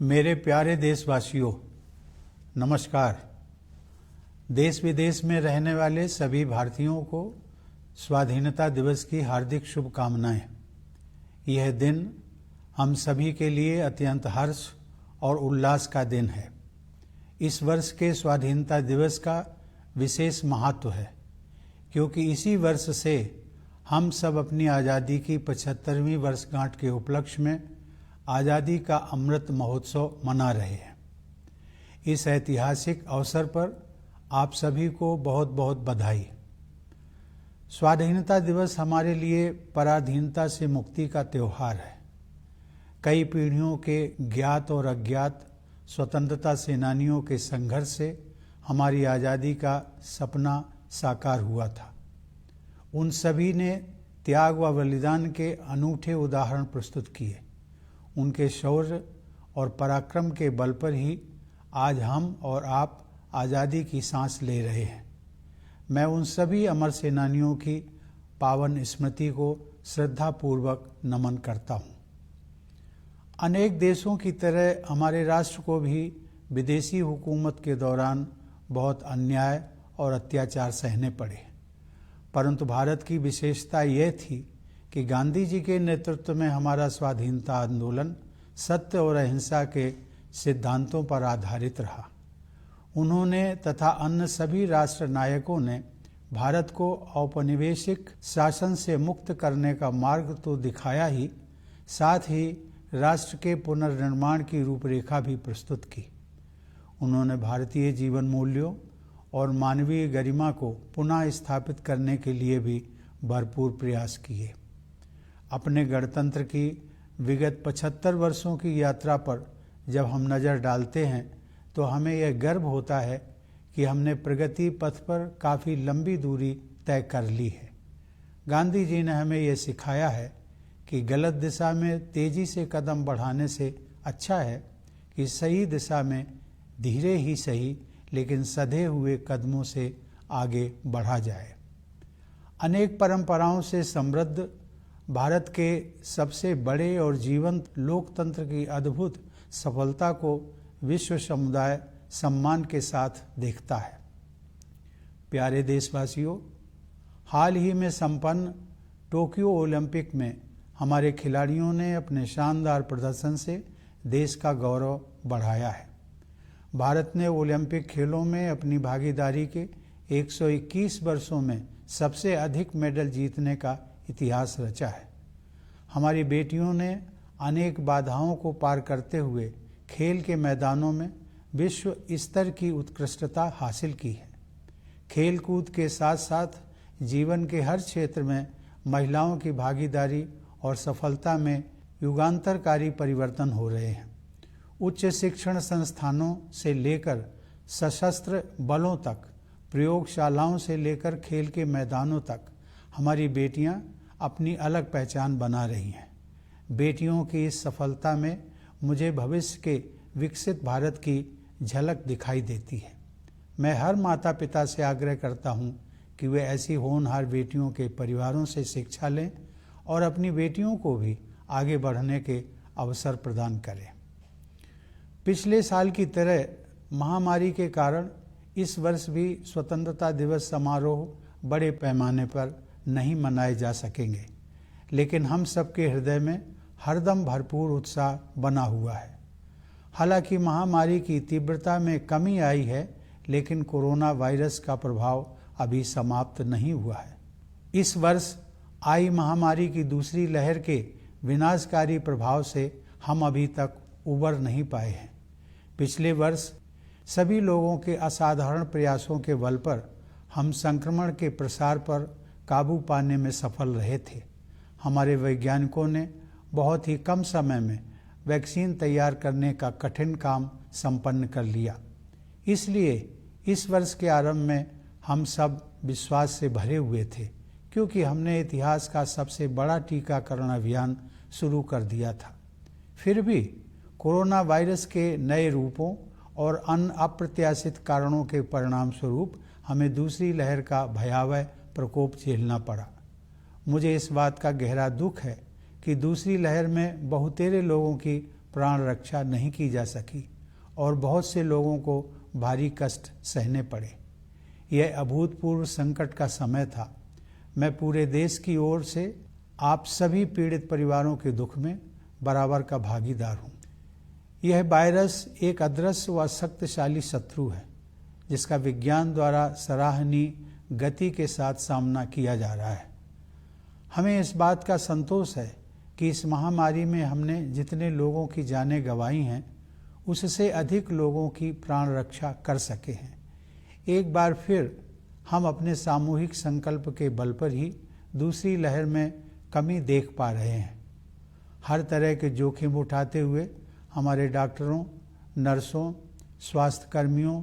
मेरे प्यारे देशवासियों, नमस्कार। देश विदेश में रहने वाले सभी भारतीयों को स्वाधीनता दिवस की हार्दिक शुभकामनाएं। यह दिन हम सभी के लिए अत्यंत हर्ष और उल्लास का दिन है। इस वर्ष के स्वाधीनता दिवस का विशेष महत्व है क्योंकि इसी वर्ष से हम सब अपनी आज़ादी की 75वीं वर्षगांठ के उपलक्ष्य में आज़ादी का अमृत महोत्सव मना रहे हैं। इस ऐतिहासिक अवसर पर आप सभी को बहुत बहुत बधाई। स्वाधीनता दिवस हमारे लिए पराधीनता से मुक्ति का त्यौहार है। कई पीढ़ियों के ज्ञात और अज्ञात स्वतंत्रता सेनानियों के संघर्ष से हमारी आज़ादी का सपना साकार हुआ था। उन सभी ने त्याग व बलिदान के अनूठे उदाहरण प्रस्तुत किए। उनके शौर्य और पराक्रम के बल पर ही आज हम और आप आज़ादी की सांस ले रहे हैं। मैं उन सभी अमर सेनानियों की पावन स्मृति को श्रद्धापूर्वक नमन करता हूँ। अनेक देशों की तरह हमारे राष्ट्र को भी विदेशी हुकूमत के दौरान बहुत अन्याय और अत्याचार सहने पड़े, परंतु भारत की विशेषता यह थी कि गांधी जी के नेतृत्व में हमारा स्वाधीनता आंदोलन सत्य और अहिंसा के सिद्धांतों पर आधारित रहा। उन्होंने तथा अन्य सभी राष्ट्र नायकों ने भारत को औपनिवेशिक शासन से मुक्त करने का मार्ग तो दिखाया ही, साथ ही राष्ट्र के पुनर्निर्माण की रूपरेखा भी प्रस्तुत की। उन्होंने भारतीय जीवन मूल्यों और मानवीय गरिमा को पुनः स्थापित करने के लिए भी भरपूर प्रयास किए। अपने गणतंत्र की विगत 75 वर्षों की यात्रा पर जब हम नज़र डालते हैं तो हमें यह गर्व होता है कि हमने प्रगति पथ पर काफ़ी लंबी दूरी तय कर ली है। गांधी जी ने हमें यह सिखाया है कि गलत दिशा में तेज़ी से कदम बढ़ाने से अच्छा है कि सही दिशा में धीरे ही सही लेकिन सधे हुए कदमों से आगे बढ़ा जाए। अनेक परंपराओं से समृद्ध भारत के सबसे बड़े और जीवंत लोकतंत्र की अद्भुत सफलता को विश्व समुदाय सम्मान के साथ देखता है। प्यारे देशवासियों, हाल ही में संपन्न टोक्यो ओलंपिक में हमारे खिलाड़ियों ने अपने शानदार प्रदर्शन से देश का गौरव बढ़ाया है। भारत ने ओलंपिक खेलों में अपनी भागीदारी के 121 वर्षों में सबसे अधिक मेडल जीतने का इतिहास रचा है। हमारी बेटियों ने अनेक बाधाओं को पार करते हुए खेल के मैदानों में विश्व स्तर की उत्कृष्टता हासिल की है। खेल कूद के साथ साथ जीवन के हर क्षेत्र में महिलाओं की भागीदारी और सफलता में युगांतरकारी परिवर्तन हो रहे हैं। उच्च शिक्षण संस्थानों से लेकर सशस्त्र बलों तक, प्रयोगशालाओं से लेकर खेल के मैदानों तक हमारी बेटियां अपनी अलग पहचान बना रही हैं। बेटियों की इस सफलता में मुझे भविष्य के विकसित भारत की झलक दिखाई देती है। मैं हर माता पिता से आग्रह करता हूं कि वे ऐसी होनहार बेटियों के परिवारों से शिक्षा लें और अपनी बेटियों को भी आगे बढ़ने के अवसर प्रदान करें। पिछले साल की तरह महामारी के कारण इस वर्ष भी स्वतंत्रता दिवस समारोह बड़े पैमाने पर नहीं मनाए जा सकेंगे, लेकिन हम सबके हृदय में हरदम भरपूर उत्साह बना हुआ है। हालांकि महामारी की तीव्रता में कमी आई है, लेकिन कोरोना वायरस का प्रभाव अभी समाप्त नहीं हुआ है। इस वर्ष आई महामारी की दूसरी लहर के विनाशकारी प्रभाव से हम अभी तक उबर नहीं पाए हैं। पिछले वर्ष सभी लोगों के असाधारण प्रयासों के बल पर हम संक्रमण के प्रसार पर काबू पाने में सफल रहे थे। हमारे वैज्ञानिकों ने बहुत ही कम समय में वैक्सीन तैयार करने का कठिन काम संपन्न कर लिया। इसलिए इस वर्ष के आरंभ में हम सब विश्वास से भरे हुए थे, क्योंकि हमने इतिहास का सबसे बड़ा टीकाकरण अभियान शुरू कर दिया था। फिर भी कोरोना वायरस के नए रूपों और अन्य अप्रत्याशित कारणों के परिणाम स्वरूप हमें दूसरी लहर का भयावह प्रकोप झेलना पड़ा। मुझे इस बात का गहरा दुख है कि दूसरी लहर में बहुतेरे लोगों की प्राण रक्षा नहीं की जा सकी और बहुत से लोगों को भारी कष्ट सहने पड़े। यह अभूतपूर्व संकट का समय था। मैं पूरे देश की ओर से आप सभी पीड़ित परिवारों के दुख में बराबर का भागीदार हूँ। यह वायरस एक अदृश्य व शक्तिशाली शत्रु है जिसका विज्ञान द्वारा सराहनीय गति के साथ सामना किया जा रहा है। हमें इस बात का संतोष है कि इस महामारी में हमने जितने लोगों की जानें गंवाई हैं उससे अधिक लोगों की प्राण रक्षा कर सके हैं। एक बार फिर हम अपने सामूहिक संकल्प के बल पर ही दूसरी लहर में कमी देख पा रहे हैं। हर तरह के जोखिम उठाते हुए हमारे डॉक्टरों, नर्सों, स्वास्थ्य कर्मियों,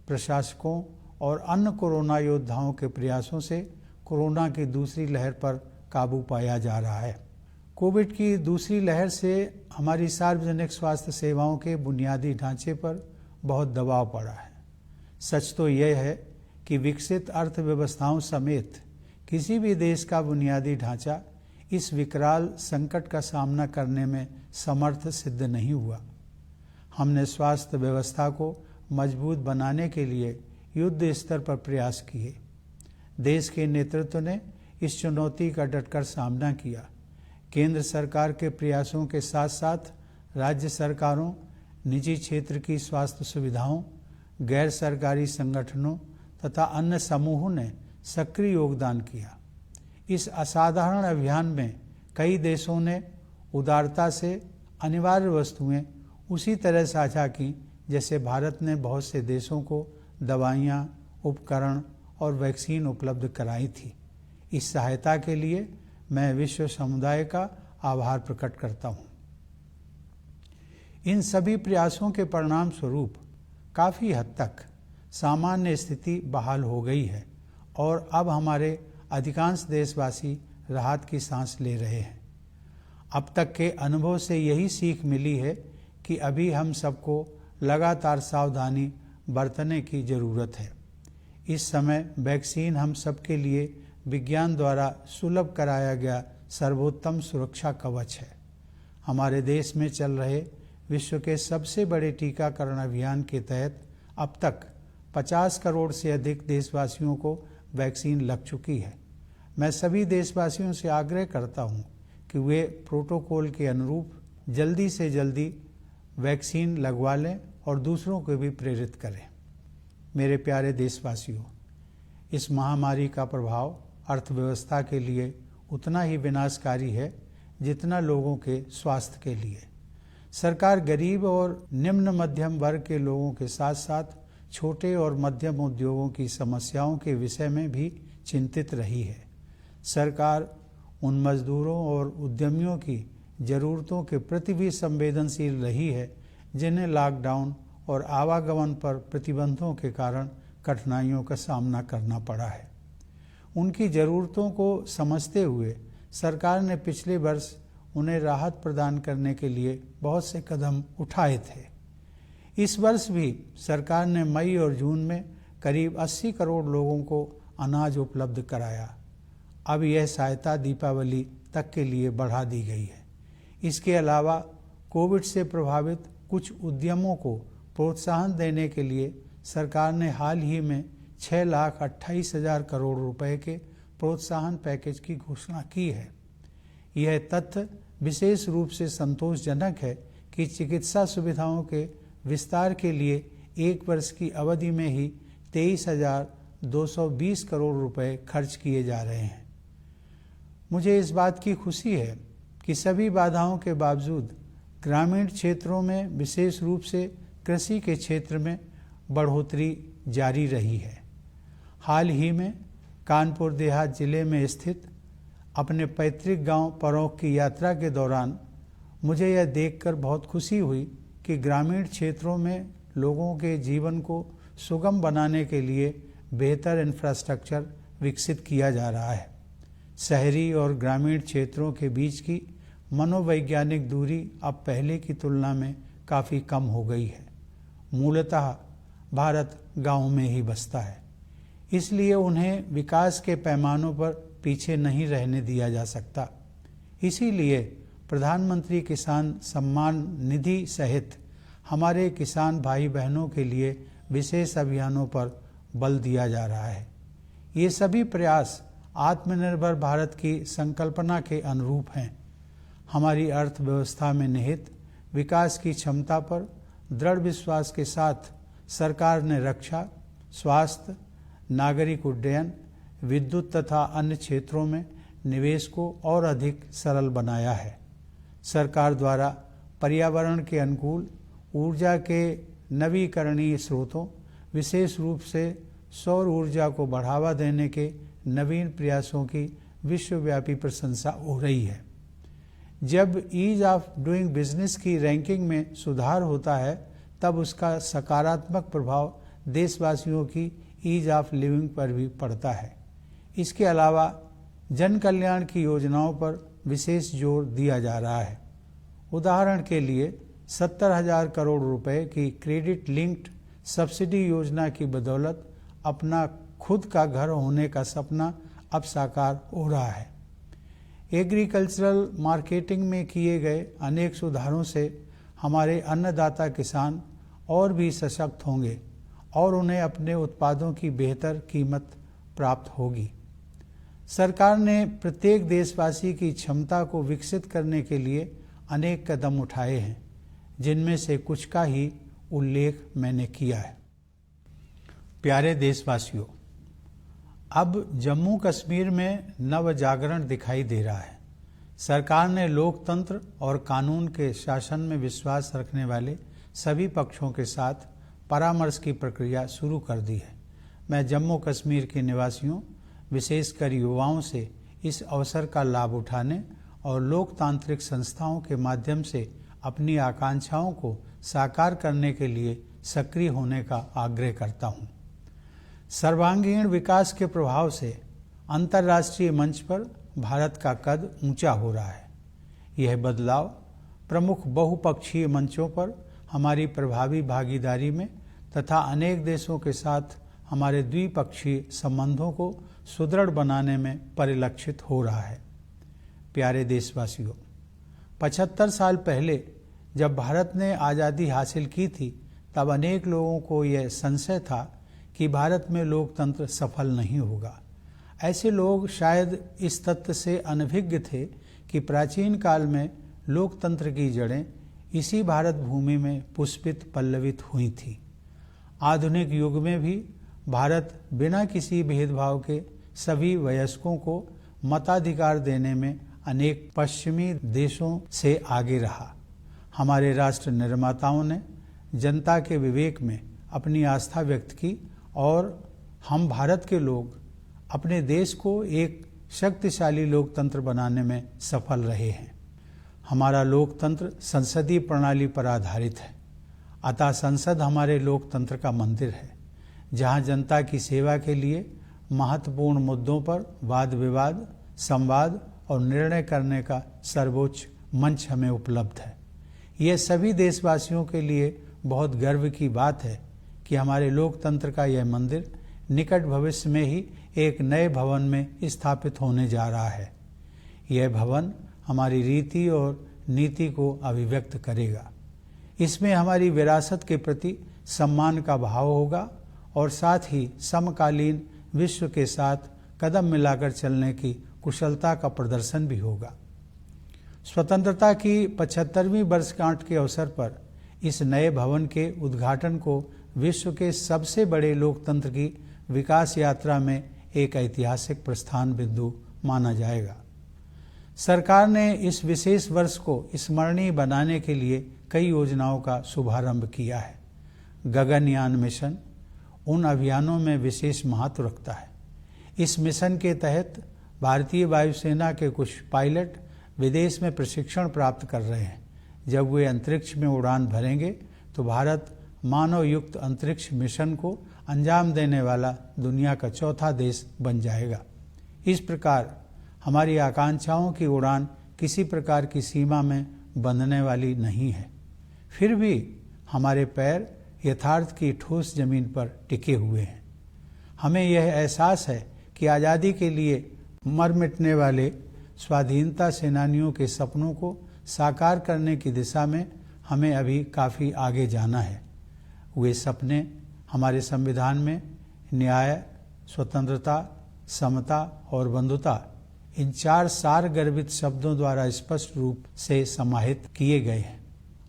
प्रशासकों और अन्य कोरोना योद्धाओं के प्रयासों से कोरोना की दूसरी लहर पर काबू पाया जा रहा है। कोविड की दूसरी लहर से हमारी सार्वजनिक स्वास्थ्य सेवाओं के बुनियादी ढांचे पर बहुत दबाव पड़ा है। सच तो यह है कि विकसित अर्थव्यवस्थाओं समेत किसी भी देश का बुनियादी ढांचा इस विकराल संकट का सामना करने में समर्थ सिद्ध नहीं हुआ। हमने स्वास्थ्य व्यवस्था को मजबूत बनाने के लिए युद्ध स्तर पर प्रयास किए। देश के नेतृत्व ने इस चुनौती का डटकर सामना किया। केंद्र सरकार के प्रयासों के साथ साथ राज्य सरकारों, निजी क्षेत्र की स्वास्थ्य सुविधाओं, गैर सरकारी संगठनों तथा अन्य समूहों ने सक्रिय योगदान किया। इस असाधारण अभियान में कई देशों ने उदारता से अनिवार्य वस्तुएं उसी तरह साझा की जैसे भारत ने बहुत से देशों को दवाइयाँ, उपकरण और वैक्सीन उपलब्ध कराई थी। इस सहायता के लिए मैं विश्व समुदाय का आभार प्रकट करता हूँ। इन सभी प्रयासों के परिणाम स्वरूप काफ़ी हद तक सामान्य स्थिति बहाल हो गई है और अब हमारे अधिकांश देशवासी राहत की सांस ले रहे हैं। अब तक के अनुभव से यही सीख मिली है कि अभी हम सबको लगातार सावधानी बरतने की ज़रूरत है। इस समय वैक्सीन हम सबके लिए विज्ञान द्वारा सुलभ कराया गया सर्वोत्तम सुरक्षा कवच है। हमारे देश में चल रहे विश्व के सबसे बड़े टीकाकरण अभियान के तहत अब तक 50 करोड़ से अधिक देशवासियों को वैक्सीन लग चुकी है। मैं सभी देशवासियों से आग्रह करता हूं कि वे प्रोटोकॉल के अनुरूप जल्दी से जल्दी वैक्सीन लगवा लें और दूसरों को भी प्रेरित करें। मेरे प्यारे देशवासियों, इस महामारी का प्रभाव अर्थव्यवस्था के लिए उतना ही विनाशकारी है जितना लोगों के स्वास्थ्य के लिए। सरकार गरीब और निम्न मध्यम वर्ग के लोगों के साथ साथ छोटे और मध्यम उद्योगों की समस्याओं के विषय में भी चिंतित रही है। सरकार उन मजदूरों और उद्यमियों की ज़रूरतों के प्रति भी संवेदनशील रही है जिन्हें लॉकडाउन और आवागमन पर प्रतिबंधों के कारण कठिनाइयों का सामना करना पड़ा है। उनकी ज़रूरतों को समझते हुए सरकार ने पिछले वर्ष उन्हें राहत प्रदान करने के लिए बहुत से कदम उठाए थे। इस वर्ष भी सरकार ने मई और जून में करीब 80 करोड़ लोगों को अनाज उपलब्ध कराया। अब यह सहायता दीपावली तक के लिए बढ़ा दी गई है। इसके अलावा कोविड से प्रभावित कुछ उद्यमों को प्रोत्साहन देने के लिए सरकार ने हाल ही में 6,28,000 करोड़ रुपए के प्रोत्साहन पैकेज की घोषणा की है। यह तथ्य विशेष रूप से संतोषजनक है कि चिकित्सा सुविधाओं के विस्तार के लिए एक वर्ष की अवधि में ही 23,220 करोड़ रुपए खर्च किए जा रहे हैं। मुझे इस बात की खुशी है कि सभी बाधाओं के बावजूद ग्रामीण क्षेत्रों में विशेष रूप से कृषि के क्षेत्र में बढ़ोतरी जारी रही है। हाल ही में कानपुर देहात जिले में स्थित अपने पैतृक गांव परौख की यात्रा के दौरान मुझे यह देखकर बहुत खुशी हुई कि ग्रामीण क्षेत्रों में लोगों के जीवन को सुगम बनाने के लिए बेहतर इंफ्रास्ट्रक्चर विकसित किया जा रहा है। शहरी और ग्रामीण क्षेत्रों के बीच की मनोवैज्ञानिक दूरी अब पहले की तुलना में काफ़ी कम हो गई है। मूलतः भारत गांव में ही बसता है, इसलिए उन्हें विकास के पैमानों पर पीछे नहीं रहने दिया जा सकता। इसीलिए प्रधानमंत्री किसान सम्मान निधि सहित हमारे किसान भाई बहनों के लिए विशेष अभियानों पर बल दिया जा रहा है। ये सभी प्रयास आत्मनिर्भर भारत की संकल्पना के अनुरूप हैं। हमारी अर्थव्यवस्था में निहित विकास की क्षमता पर दृढ़ विश्वास के साथ सरकार ने रक्षा, स्वास्थ्य, नागरिक उड्डयन, विद्युत तथा अन्य क्षेत्रों में निवेश को और अधिक सरल बनाया है। सरकार द्वारा पर्यावरण के अनुकूल ऊर्जा के नवीकरणीय स्रोतों, विशेष रूप से सौर ऊर्जा को बढ़ावा देने के नवीन प्रयासों की विश्वव्यापी प्रशंसा हो रही है। जब ईज ऑफ डूइंग बिजनेस की रैंकिंग में सुधार होता है, तब उसका सकारात्मक प्रभाव देशवासियों की ईज ऑफ लिविंग पर भी पड़ता है। इसके अलावा जन कल्याण की योजनाओं पर विशेष जोर दिया जा रहा है। उदाहरण के लिए 70,000 करोड़ रुपए की क्रेडिट लिंक्ड सब्सिडी योजना की बदौलत अपना खुद का घर होने का सपना अब साकार हो रहा है। एग्रीकल्चरल मार्केटिंग में किए गए अनेक सुधारों से हमारे अन्नदाता किसान और भी सशक्त होंगे और उन्हें अपने उत्पादों की बेहतर कीमत प्राप्त होगी। सरकार ने प्रत्येक देशवासी की क्षमता को विकसित करने के लिए अनेक कदम उठाए हैं, जिनमें से कुछ का ही उल्लेख मैंने किया है। प्यारे देशवासियों, अब जम्मू कश्मीर में नव जागरण दिखाई दे रहा है। सरकार ने लोकतंत्र और कानून के शासन में विश्वास रखने वाले सभी पक्षों के साथ परामर्श की प्रक्रिया शुरू कर दी है। मैं जम्मू कश्मीर के निवासियों, विशेषकर युवाओं से इस अवसर का लाभ उठाने और लोकतांत्रिक संस्थाओं के माध्यम से अपनी आकांक्षाओं को साकार करने के लिए सक्रिय होने का आग्रह करता हूँ। सर्वांगीण विकास के प्रभाव से अंतर्राष्ट्रीय मंच पर भारत का कद ऊंचा हो रहा है। यह बदलाव प्रमुख बहुपक्षीय मंचों पर हमारी प्रभावी भागीदारी में तथा अनेक देशों के साथ हमारे द्विपक्षीय संबंधों को सुदृढ़ बनाने में परिलक्षित हो रहा है। प्यारे देशवासियों, 75 साल पहले जब भारत ने आज़ादी हासिल की थी, तब अनेक लोगों को यह संशय था कि भारत में लोकतंत्र सफल नहीं होगा। ऐसे लोग शायद इस तथ्य से अनभिज्ञ थे कि प्राचीन काल में लोकतंत्र की जड़ें इसी भारत भूमि में पुष्पित पल्लवित हुई थी। आधुनिक युग में भी भारत बिना किसी भेदभाव के सभी वयस्कों को मताधिकार देने में अनेक पश्चिमी देशों से आगे रहा। हमारे राष्ट्र निर्माताओं ने जनता के विवेक में अपनी आस्था व्यक्त की और हम भारत के लोग अपने देश को एक शक्तिशाली लोकतंत्र बनाने में सफल रहे हैं। हमारा लोकतंत्र संसदीय प्रणाली पर आधारित है, अतः संसद हमारे लोकतंत्र का मंदिर है, जहां जनता की सेवा के लिए महत्वपूर्ण मुद्दों पर वाद विवाद, संवाद और निर्णय करने का सर्वोच्च मंच हमें उपलब्ध है। यह सभी देशवासियों के लिए बहुत गर्व की बात है कि हमारे लोकतंत्र का यह मंदिर निकट भविष्य में ही एक नए भवन में स्थापित होने जा रहा है। यह भवन हमारी रीति और नीति को अभिव्यक्त करेगा। इसमें हमारी विरासत के प्रति सम्मान का भाव होगा और साथ ही समकालीन विश्व के साथ कदम मिलाकर चलने की कुशलता का प्रदर्शन भी होगा। स्वतंत्रता की 75वीं वर्षगांठ के अवसर पर इस नए भवन के उद्घाटन को विश्व के सबसे बड़े लोकतंत्र की विकास यात्रा में एक ऐतिहासिक प्रस्थान बिंदु माना जाएगा। सरकार ने इस विशेष वर्ष को स्मरणीय बनाने के लिए कई योजनाओं का शुभारंभ किया है। गगनयान मिशन उन अभियानों में विशेष महत्व रखता है। इस मिशन के तहत भारतीय वायुसेना के कुछ पायलट विदेश में प्रशिक्षण प्राप्त कर रहे हैं। जब वे अंतरिक्ष में उड़ान भरेंगे तो भारत मानव युक्त अंतरिक्ष मिशन को अंजाम देने वाला दुनिया का चौथा देश बन जाएगा। इस प्रकार हमारी आकांक्षाओं की उड़ान किसी प्रकार की सीमा में बंधने वाली नहीं है। फिर भी हमारे पैर यथार्थ की ठोस जमीन पर टिके हुए हैं। हमें यह एहसास है कि आज़ादी के लिए मर मिटने वाले स्वाधीनता सेनानियों के सपनों को साकार करने की दिशा में हमें अभी काफ़ी आगे जाना है। वे सपने हमारे संविधान में न्याय, स्वतंत्रता, समता और बंधुता, इन 4 सार गर्भित शब्दों द्वारा स्पष्ट रूप से समाहित किए गए हैं।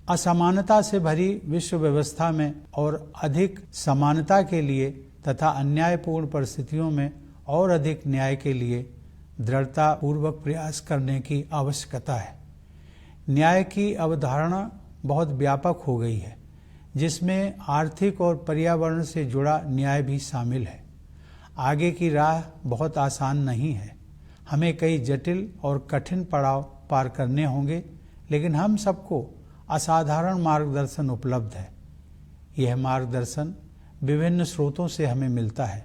असमानता से भरी विश्व व्यवस्था में और अधिक समानता के लिए तथा अन्यायपूर्ण परिस्थितियों में और अधिक न्याय के लिए दृढ़ता पूर्वक प्रयास करने की आवश्यकता है। न्याय की अवधारणा बहुत व्यापक हो गई है, जिसमें आर्थिक और पर्यावरण से जुड़ा न्याय भी शामिल है। आगे की राह बहुत आसान नहीं है, हमें कई जटिल और कठिन पड़ाव पार करने होंगे, लेकिन हम सबको असाधारण मार्गदर्शन उपलब्ध है। यह मार्गदर्शन विभिन्न स्रोतों से हमें मिलता है।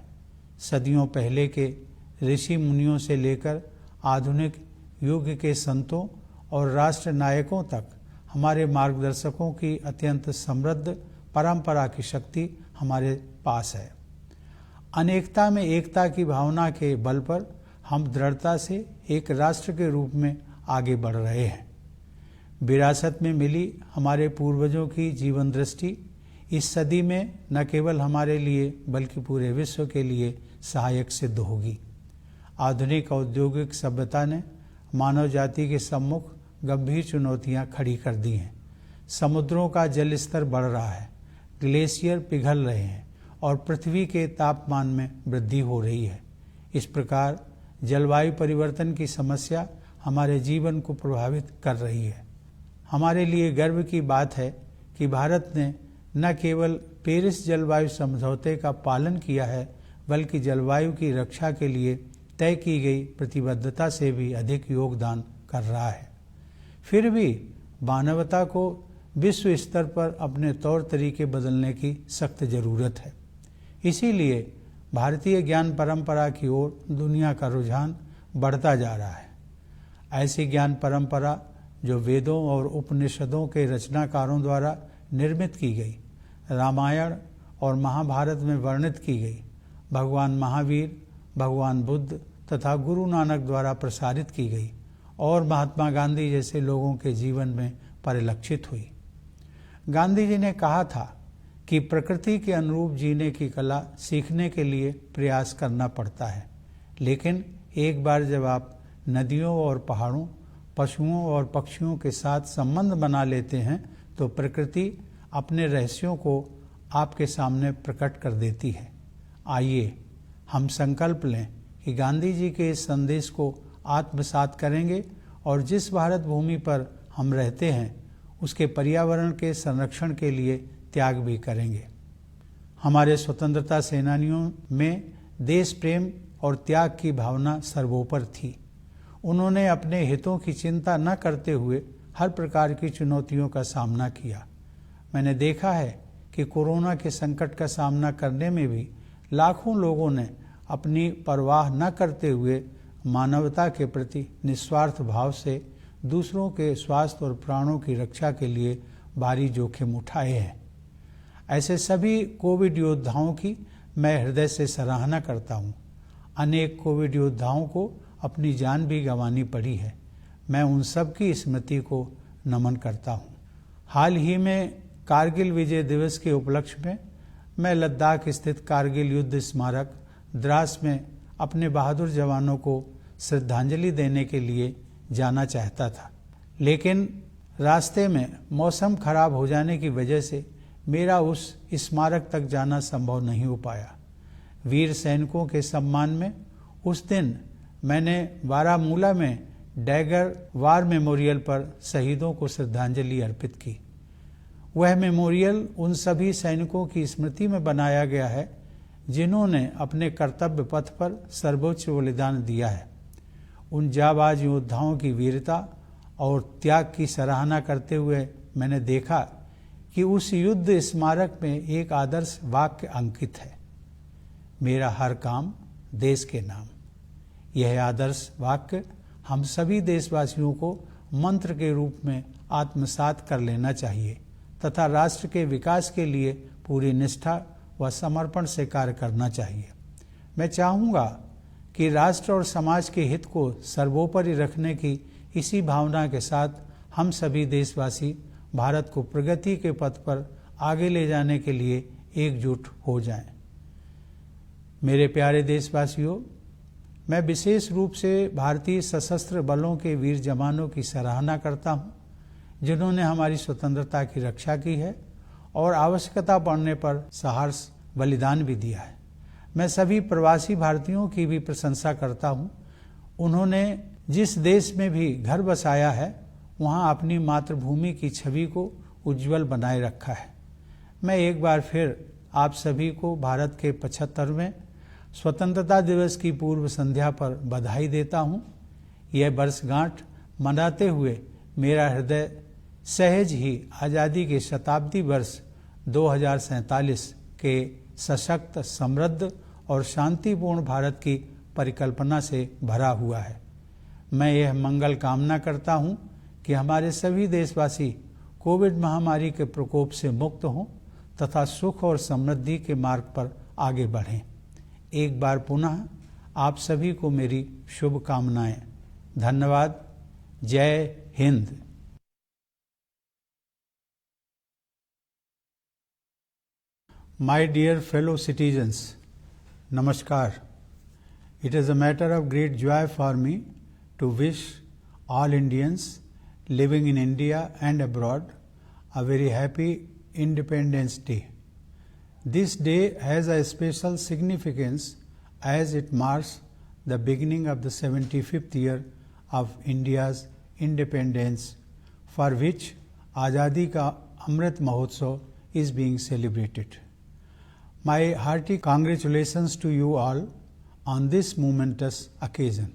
सदियों पहले के ऋषि मुनियों से लेकर आधुनिक युग के संतों और राष्ट्र नायकों तक हमारे मार्गदर्शकों की अत्यंत समृद्ध परंपरा की शक्ति हमारे पास है। अनेकता में एकता की भावना के बल पर हम दृढ़ता से एक राष्ट्र के रूप में आगे बढ़ रहे हैं। विरासत में मिली हमारे पूर्वजों की जीवन दृष्टि इस सदी में न केवल हमारे लिए बल्कि पूरे विश्व के लिए सहायक सिद्ध होगी। आधुनिक औद्योगिक सभ्यता ने मानव जाति के सम्मुख गंभीर चुनौतियां खड़ी कर दी हैं। समुद्रों का जल स्तर बढ़ रहा है, ग्लेशियर पिघल रहे हैं और पृथ्वी के तापमान में वृद्धि हो रही है। इस प्रकार जलवायु परिवर्तन की समस्या हमारे जीवन को प्रभावित कर रही है। हमारे लिए गर्व की बात है कि भारत ने न केवल पेरिस जलवायु समझौते का पालन किया है, बल्कि जलवायु की रक्षा के लिए तय की गई प्रतिबद्धता से भी अधिक योगदान कर रहा है। फिर भी मानवता को विश्व स्तर पर अपने तौर तरीके बदलने की सख्त जरूरत है। इसीलिए भारतीय ज्ञान परंपरा की ओर दुनिया का रुझान बढ़ता जा रहा है। ऐसी ज्ञान परंपरा जो वेदों और उपनिषदों के रचनाकारों द्वारा निर्मित की गई, रामायण और महाभारत में वर्णित की गई, भगवान महावीर, भगवान बुद्ध तथा गुरु नानक द्वारा प्रसारित की गई और महात्मा गांधी जैसे लोगों के जीवन में परिलक्षित हुई। गांधी जी ने कहा था कि प्रकृति के अनुरूप जीने की कला सीखने के लिए प्रयास करना पड़ता है, लेकिन एक बार जब आप नदियों और पहाड़ों, पशुओं और पक्षियों के साथ संबंध बना लेते हैं तो प्रकृति अपने रहस्यों को आपके सामने प्रकट कर देती है। आइए हम संकल्प लें कि गांधी जी के इस संदेश को आत्मसात करेंगे और जिस भारत भूमि पर हम रहते हैं उसके पर्यावरण के संरक्षण के लिए त्याग भी करेंगे। हमारे स्वतंत्रता सेनानियों में देश प्रेम और त्याग की भावना सर्वोपरि थी। उन्होंने अपने हितों की चिंता न करते हुए हर प्रकार की चुनौतियों का सामना किया। मैंने देखा है कि कोरोना के संकट का सामना करने में भी लाखों लोगों ने अपनी परवाह न करते हुए मानवता के प्रति निस्वार्थ भाव से दूसरों के स्वास्थ्य और प्राणों की रक्षा के लिए भारी जोखिम उठाए हैं। ऐसे सभी कोविड योद्धाओं की मैं हृदय से सराहना करता हूँ। अनेक कोविड योद्धाओं को अपनी जान भी गंवानी पड़ी है। मैं उन सब की स्मृति को नमन करता हूँ। हाल ही में कारगिल विजय दिवस के उपलक्ष्य में मैं लद्दाख स्थित कारगिल युद्ध स्मारक द्रास में अपने बहादुर जवानों को श्रद्धांजलि देने के लिए जाना चाहता था, लेकिन रास्ते में मौसम खराब हो जाने की वजह से मेरा उस स्मारक तक जाना संभव नहीं हो पाया। वीर सैनिकों के सम्मान में उस दिन मैंने बारामूला में डैगर वार मेमोरियल पर शहीदों को श्रद्धांजलि अर्पित की। वह मेमोरियल उन सभी सैनिकों की स्मृति में बनाया गया है जिन्होंने अपने कर्तव्य पथ पर सर्वोच्च बलिदान दिया है। उन जाबाज योद्धाओं की वीरता और त्याग की सराहना करते हुए मैंने देखा कि उस युद्ध स्मारक में एक आदर्श वाक्य अंकित है, मेरा हर काम देश के नाम। यह आदर्श वाक्य हम सभी देशवासियों को मंत्र के रूप में आत्मसात कर लेना चाहिए तथा राष्ट्र के विकास के लिए पूरी निष्ठा व समर्पण से कार्य करना चाहिए। मैं चाहूँगा कि राष्ट्र और समाज के हित को सर्वोपरि रखने की इसी भावना के साथ हम सभी देशवासी भारत को प्रगति के पथ पर आगे ले जाने के लिए एकजुट हो जाएं। मेरे प्यारे देशवासियों, मैं विशेष रूप से भारतीय सशस्त्र बलों के वीर जवानों की सराहना करता हूं, जिन्होंने हमारी स्वतंत्रता की रक्षा की है और आवश्यकता पड़ने पर साहस बलिदान भी दिया है। मैं सभी प्रवासी भारतीयों की भी प्रशंसा करता हूं। उन्होंने जिस देश में भी घर बसाया है, वहां अपनी मातृभूमि की छवि को उज्जवल बनाए रखा है। मैं एक बार फिर आप सभी को भारत के 75वें स्वतंत्रता दिवस की पूर्व संध्या पर बधाई देता हूं। यह वर्षगांठ मनाते हुए मेरा हृदय सहज ही आज़ादी के शताब्दी वर्ष 2047 के सशक्त, समृद्ध और शांतिपूर्ण भारत की परिकल्पना से भरा हुआ है। मैं यह मंगल कामना करता हूं कि हमारे सभी देशवासी कोविड महामारी के प्रकोप से मुक्त हों तथा सुख और समृद्धि के मार्ग पर आगे बढ़ें। एक बार पुनः आप सभी को मेरी शुभकामनाएं। धन्यवाद। जय Hind. My dear fellow citizens, Namaskar. It is a matter of great joy for me to wish all Indians living in India and abroad a very happy Independence Day. This day has a special significance as it marks the beginning of the 75th year of India's independence, for which Azadi Ka Amrit Mahotsav is being celebrated. My hearty congratulations to you all on this momentous occasion.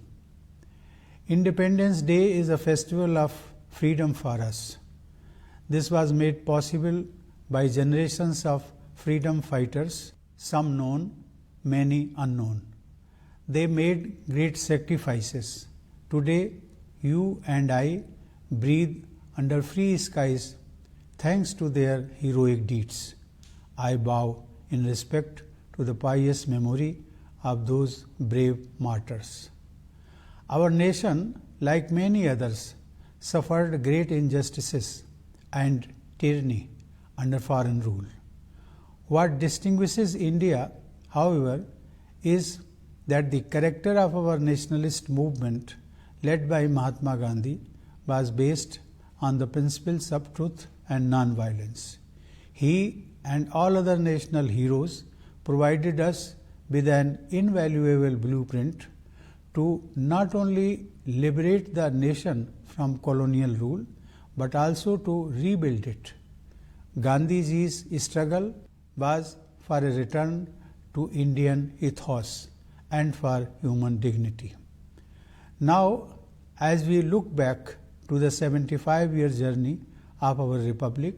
Independence Day is a festival of freedom for us. This was made possible by generations of freedom fighters, some known, many unknown. They made great sacrifices. Today, you and I breathe under free skies thanks to their heroic deeds. I bow in respect to the pious memory of those brave martyrs. Our nation, like many others, suffered great injustices and tyranny under foreign rule. What distinguishes India, however, is that the character of our nationalist movement led by Mahatma Gandhi was based on the principles of truth and non-violence. He and all other national heroes provided us with an invaluable blueprint to not only liberate the nation from colonial rule but also to rebuild it. Gandhiji's struggle was for a return to Indian ethos and for human dignity. Now, as we look back to the 75-year journey of our republic,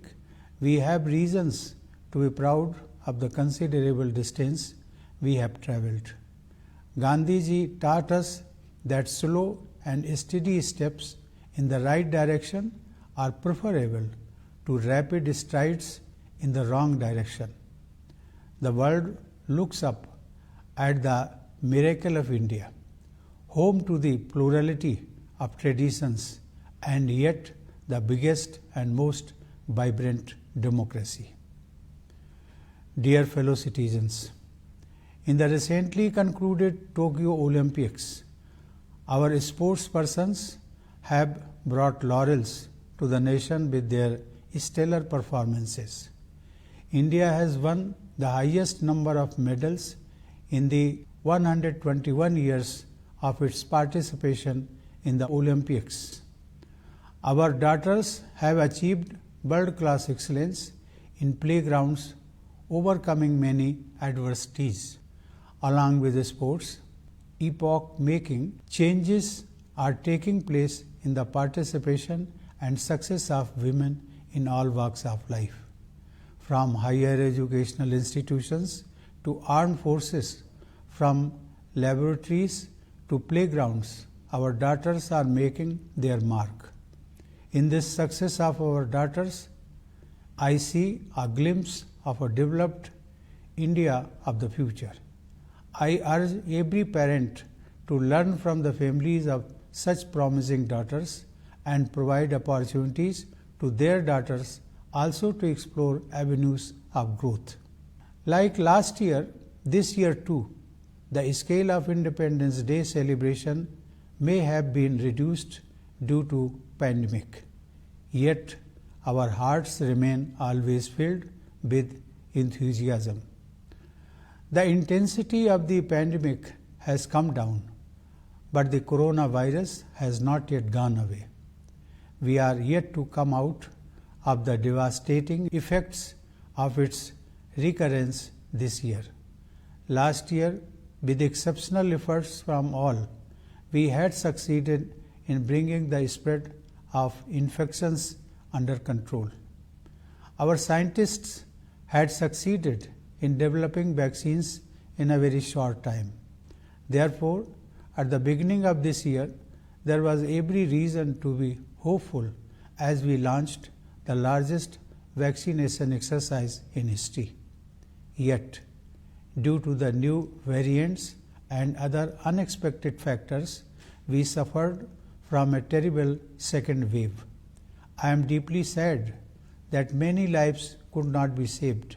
we have reasons to be proud of the considerable distance we have travelled. Gandhiji taught us that slow and steady steps in the right direction are preferable to rapid strides in the wrong direction. The world looks up at the miracle of India, home to the plurality of traditions and yet the biggest and most vibrant democracy. Dear fellow citizens, in the recently concluded Tokyo Olympics, our sportspersons have brought laurels to the nation with their stellar performances. India has won the highest number of medals in the 121 years of its participation in the Olympics. Our daughters have achieved world-class excellence in playgrounds, overcoming many adversities. Along with the sports, epoch-making changes are taking place in the participation and success of women in all walks of life. From higher educational institutions to armed forces, from laboratories to playgrounds, our daughters are making their mark. In this success of our daughters, I see a glimpse of a developed India of the future. I urge every parent to learn from the families of such promising daughters and provide opportunities to their daughters also to explore avenues of growth. Like last year, this year too, the scale of Independence Day celebration may have been reduced due to pandemic. Yet, our hearts remain always filled with enthusiasm. The intensity of the pandemic has come down, but the coronavirus has not yet gone away. We are yet to come out of the devastating effects of its recurrence this year. Last year, with exceptional efforts from all, we had succeeded in bringing the spread of infections under control. Our scientists had succeeded in developing vaccines in a very short time. Therefore, at the beginning of this year, there was every reason to be hopeful as we launched the largest vaccination exercise in history. Yet, due to the new variants and other unexpected factors, we suffered from a terrible second wave. I am deeply sad that many lives could not be saved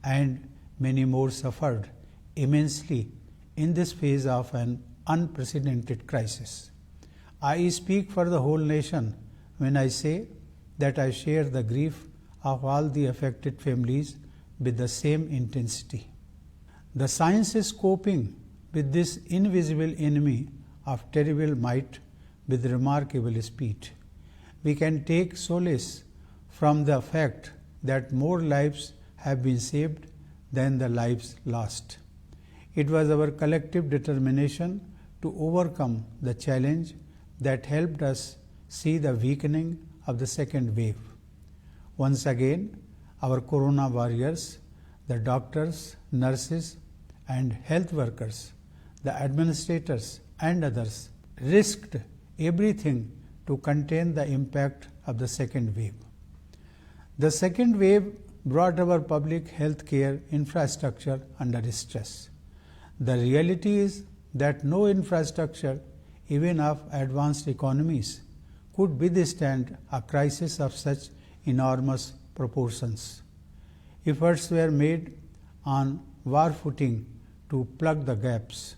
and many more suffered immensely in this phase of an unprecedented crisis. I speak for the whole nation when I say that I share the grief of all the affected families with the same intensity. The science is coping with this invisible enemy of terrible might with remarkable speed. We can take solace from the fact that more lives have been saved than the lives lost. It was our collective determination to overcome the challenge that helped us see the weakening of the second wave. Once again, our corona warriors, the doctors, nurses, and health workers, the administrators, and others risked everything to contain the impact of the second wave. The second wave brought our public health care infrastructure under stress. The reality is that no infrastructure, even of advanced economies, could withstand a crisis of such enormous proportions. Efforts were made on war footing to plug the gaps.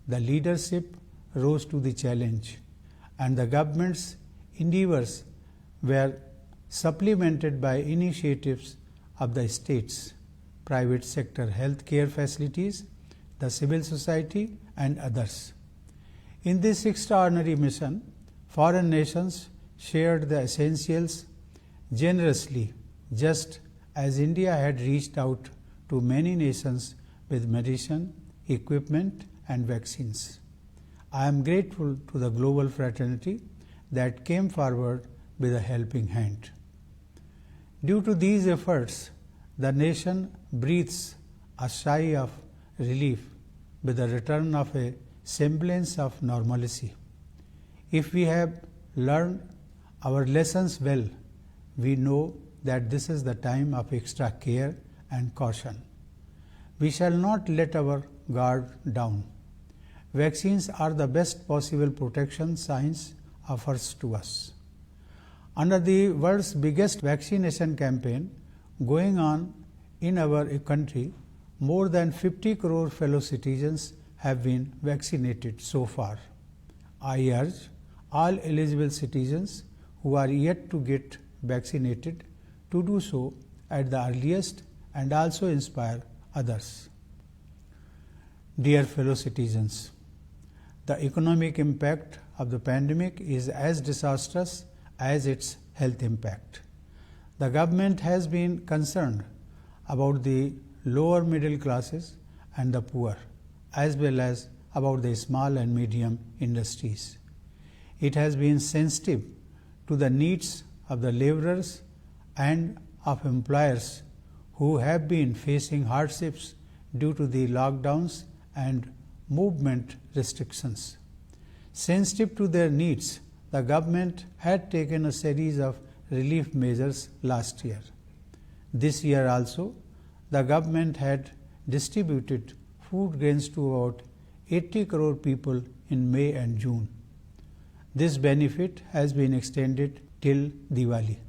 The leadership rose to the challenge, and the government's endeavors were supplemented by initiatives of the states, private sector health care facilities, the civil society, and others. In this extraordinary mission, foreign nations shared the essentials generously, just as India had reached out to many nations with medicine, equipment, and vaccines. I am grateful to the global fraternity that came forward with a helping hand. Due to these efforts, the nation breathes a sigh of relief with the return of a semblance of normalcy. If we have learned our lessons well, we know that this is the time of extra care and caution. We shall not let our guard down. Vaccines are the best possible protection science offers to us. Under the world's biggest vaccination campaign going on in our country, more than 50 crore fellow citizens have been vaccinated so far. I urge all eligible citizens who are yet to get vaccinated to do so at the earliest and also inspire others. Dear fellow citizens, the economic impact of the pandemic is as disastrous as its health impact. The government has been concerned about the lower middle classes and the poor, as well as about the small and medium industries. It has been sensitive to the needs of the laborers and of employers who have been facing hardships due to the lockdowns and movement restrictions. Sensitive to their needs, the government had taken a series of relief measures last year. This year also, the government had distributed food grains to about 80 crore people in May and June. This benefit has been extended till Diwali.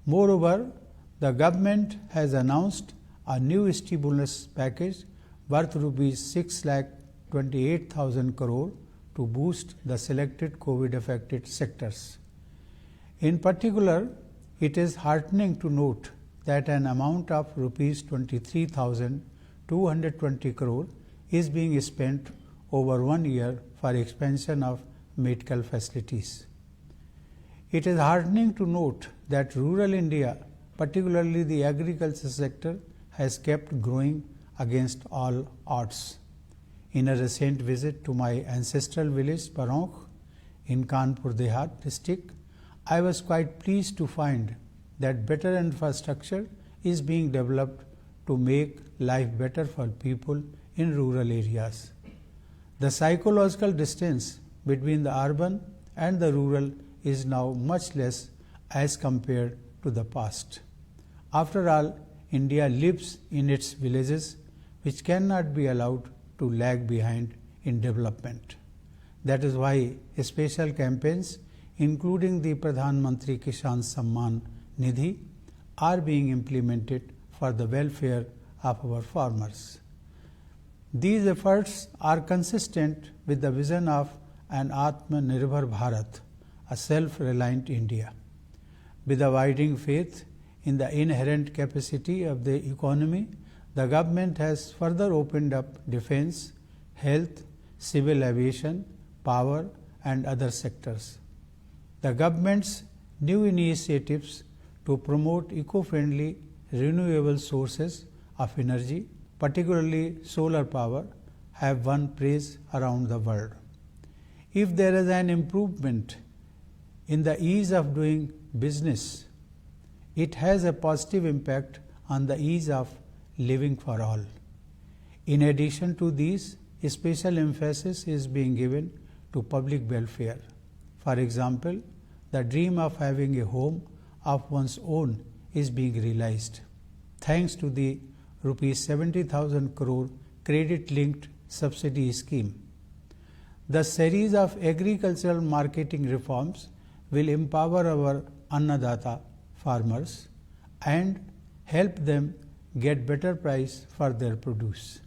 Moreover, the government has announced a new stimulus package worth Rs 6,28,000 crore to boost the selected COVID-affected sectors. In particular, it is heartening to note that an amount of Rs 23,220 crore is being spent over 1 year for expansion of medical facilities. It is heartening to note that rural India, particularly the agriculture sector, has kept growing against all odds. In a recent visit to my ancestral village Paronk in Kanpur Dehat district, I was quite pleased to find that better infrastructure is being developed to make life better for people in rural areas. The psychological distance between the urban and the rural is now much less as compared to the past. After all, India lives in its villages, which cannot be allowed to lag behind in development. That is why special campaigns, including the Pradhan Mantri Kisan Samman Nidhi, are being implemented for the welfare of our farmers. These efforts are consistent with the vision of an Atmanirbhar Bharat, a self-reliant India. With abiding faith in the inherent capacity of the economy, the government has further opened up defense, health, civil aviation, power and other sectors. The government's new initiatives to promote eco-friendly renewable sources of energy, particularly solar power, have won praise around the world. If there is an improvement in the ease of doing business, it has a positive impact on the ease of living for all. In addition to these, a special emphasis is being given to public welfare. For example, the dream of having a home of one's own is being realized thanks to the Rs 70,000 crore credit-linked subsidy scheme. The series of agricultural marketing reforms will empower our Annadata farmers and help them get better price for their produce.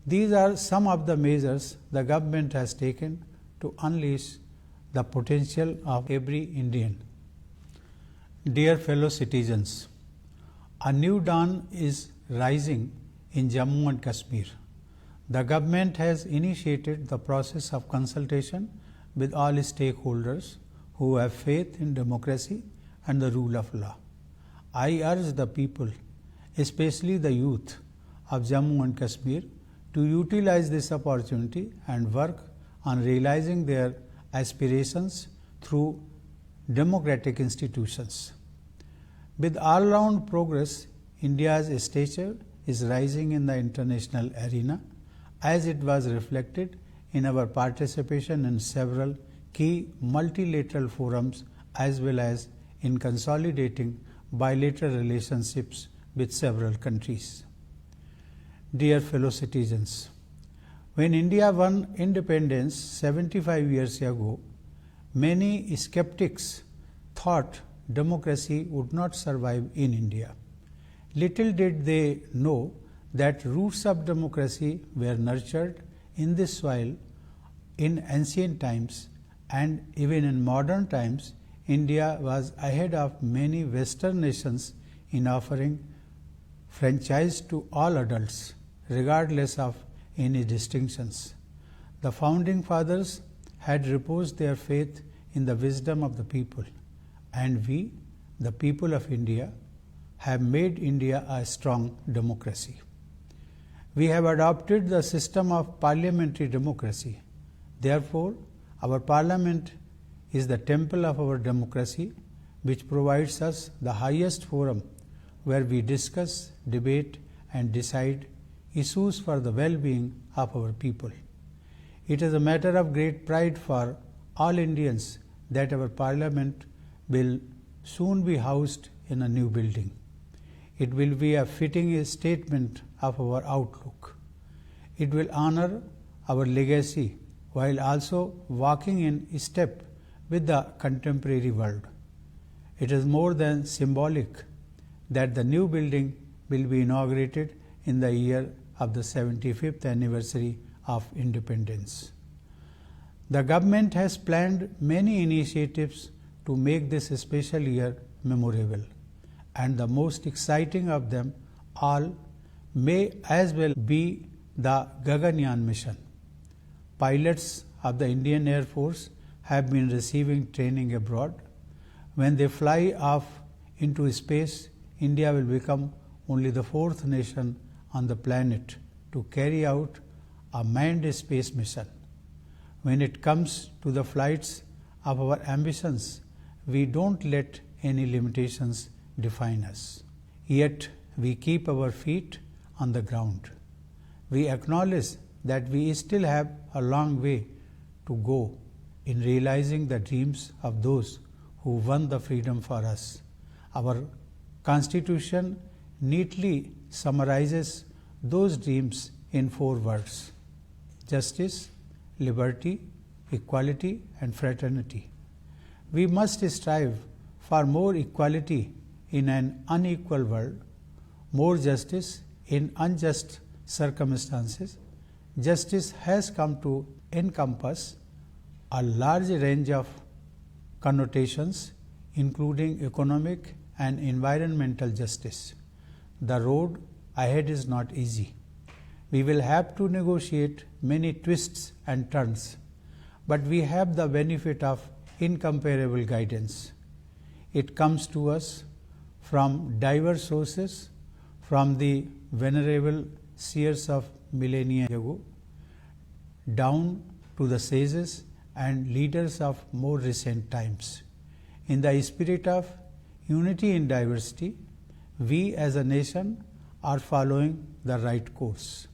These are some of the measures the government has taken to unleash the potential of every Indian. Dear fellow citizens, a new dawn is rising in Jammu and Kashmir. The government has initiated the process of consultation with all stakeholders who have faith in democracy and the rule of law. I urge the people, especially the youth of Jammu and Kashmir, to utilize this opportunity and work on realizing their aspirations through democratic institutions. With all-round progress, India's stature is rising in the international arena, as it was reflected in our participation in several key multilateral forums as well as in consolidating bilateral relationships with several countries. Dear fellow citizens, when India won independence 75 years ago, many skeptics thought democracy would not survive in India. Little did they know that roots of democracy were nurtured in this soil in ancient times, and even in modern times, India was ahead of many Western nations in offering franchise to all adults, regardless of any distinctions. The founding fathers had reposed their faith in the wisdom of the people, and we, the people of India, have made India a strong democracy. We have adopted the system of parliamentary democracy. Therefore, our parliament is the temple of our democracy, which provides us the highest forum where we discuss, debate and decide issues for the well-being of our people. It is a matter of great pride for all Indians that our parliament will soon be housed in a new building. It will be a fitting statement of our outlook. It will honor our legacy while also walking in step with the contemporary world. It is more than symbolic that the new building will be inaugurated in the year of the 75th anniversary of independence. The government has planned many initiatives to make this special year memorable, and the most exciting of them all may as well be the Gaganyaan mission. Pilots of the Indian Air Force have been receiving training abroad. When they fly off into space, India will become only the fourth nation on the planet to carry out a manned space mission. When it comes to the flights of our ambitions, we don't let any limitations define us. Yet we keep our feet on the ground. We acknowledge that we still have a long way to go in realizing the dreams of those who won the freedom for us. Our Constitution neatly summarizes those dreams in 4 words: justice, liberty, equality, and fraternity. We must strive for more equality in an unequal world, more justice in unjust circumstances. Justice has come to encompass a large range of connotations, including economic and environmental justice. The road ahead is not easy. We will have to negotiate many twists and turns, but we have the benefit of incomparable guidance. It comes to us from diverse sources, from the venerable seers of millennia ago, down to the sages and leaders of more recent times. In the spirit of unity in diversity, we as a nation are following the right course.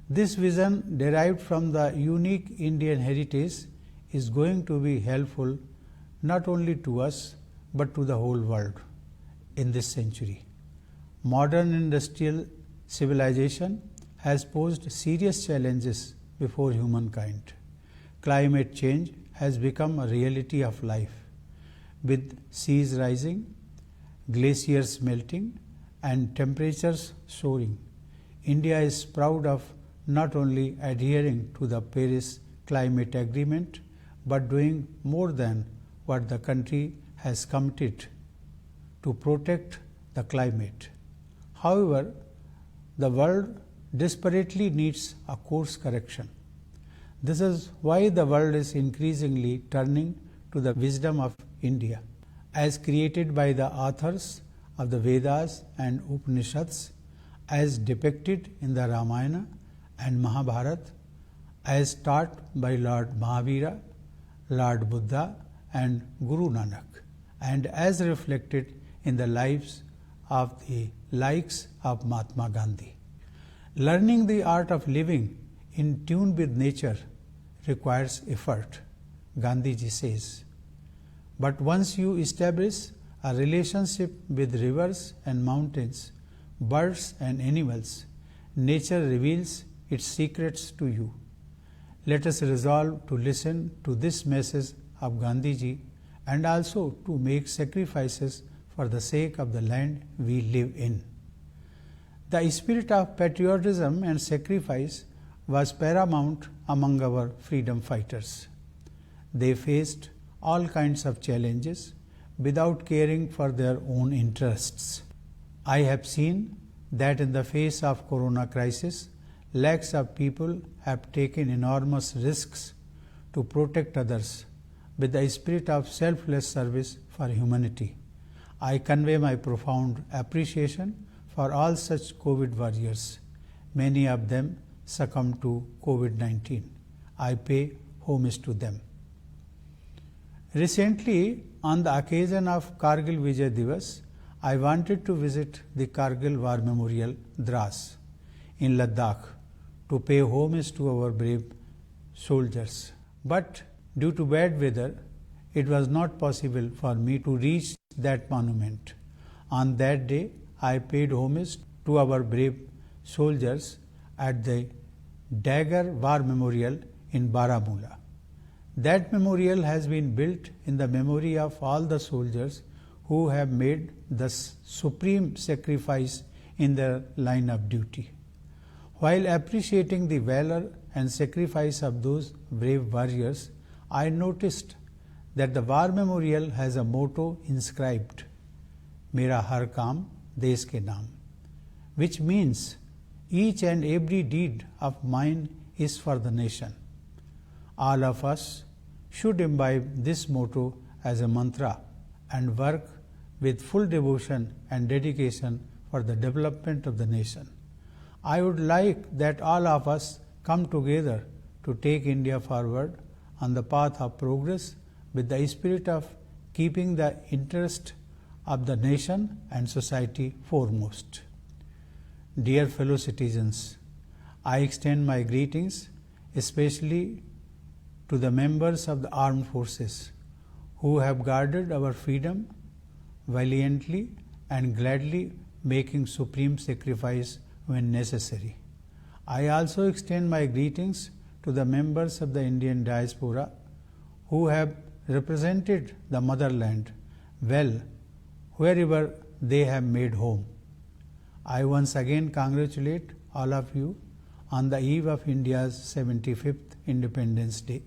This vision, derived from the unique Indian heritage, is going to be helpful not only to us but to the whole world in this century. Modern industrial civilization has posed serious challenges before humankind. Climate change has become a reality of life. With seas rising, glaciers melting, and temperatures soaring, India is proud of not only adhering to the Paris Climate Agreement but doing more than what the country has committed to protect the climate. However, the world desperately needs a course correction. This is why the world is increasingly turning to the wisdom of India, as created by the authors of the Vedas and Upanishads, as depicted in the Ramayana and Mahabharata, as taught by Lord Mahavira, Lord Buddha, and Guru Nanak, and as reflected in the lives of the likes of Mahatma Gandhi. Learning the art of living in tune with nature requires effort, Gandhiji says. But once you establish a relationship with rivers and mountains, birds and animals, nature reveals its secrets to you. Let us resolve to listen to this message of Gandhiji and also to make sacrifices for the sake of the land we live in. The spirit of patriotism and sacrifice was paramount among our freedom fighters. They faced all kinds of challenges without caring for their own interests. I have seen that in the face of corona crisis, lakhs of people have taken enormous risks to protect others with the spirit of selfless service for humanity. I convey my profound appreciation for all such COVID warriors. Many of them succumbed to COVID-19. I pay homage to them. Recently, on the occasion of Kargil Vijay Divas, I wanted to visit the Kargil War Memorial, Dras, in Ladakh, to pay homage to our brave soldiers. But due to bad weather, it was not possible for me to reach that monument. On that day, I paid homage to our brave soldiers at the Dagger War Memorial in Baramulla. That memorial has been built in the memory of all the soldiers who have made the supreme sacrifice in their line of duty. While appreciating the valor and sacrifice of those brave warriors, I noticed that the war memorial has a motto inscribed, Mera har kaam desh ke naam, which means each and every deed of mine is for the nation. All of us should imbibe this motto as a mantra and work with full devotion and dedication for the development of the nation. I would like that all of us come together to take India forward on the path of progress with the spirit of keeping the interest of the nation and society foremost. Dear fellow citizens, I extend my greetings especially to the members of the armed forces who have guarded our freedom valiantly and gladly making supreme sacrifice when necessary. I also extend my greetings to the members of the Indian diaspora who have represented the motherland well wherever they have made home. I once again congratulate all of you on the eve of India's 75th Independence Day.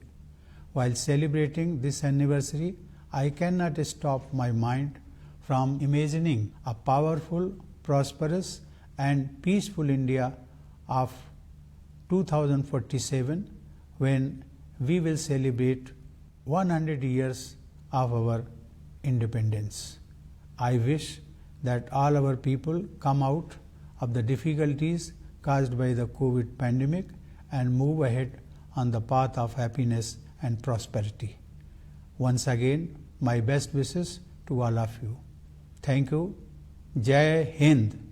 While celebrating this anniversary, I cannot stop my mind from imagining a powerful, prosperous and peaceful India of 2047 when we will celebrate 100 years of our independence. I wish that all our people come out of the difficulties caused by the COVID pandemic and move ahead on the path of happiness and prosperity. Once again, my best wishes to all of you. Thank you. Jai Hind.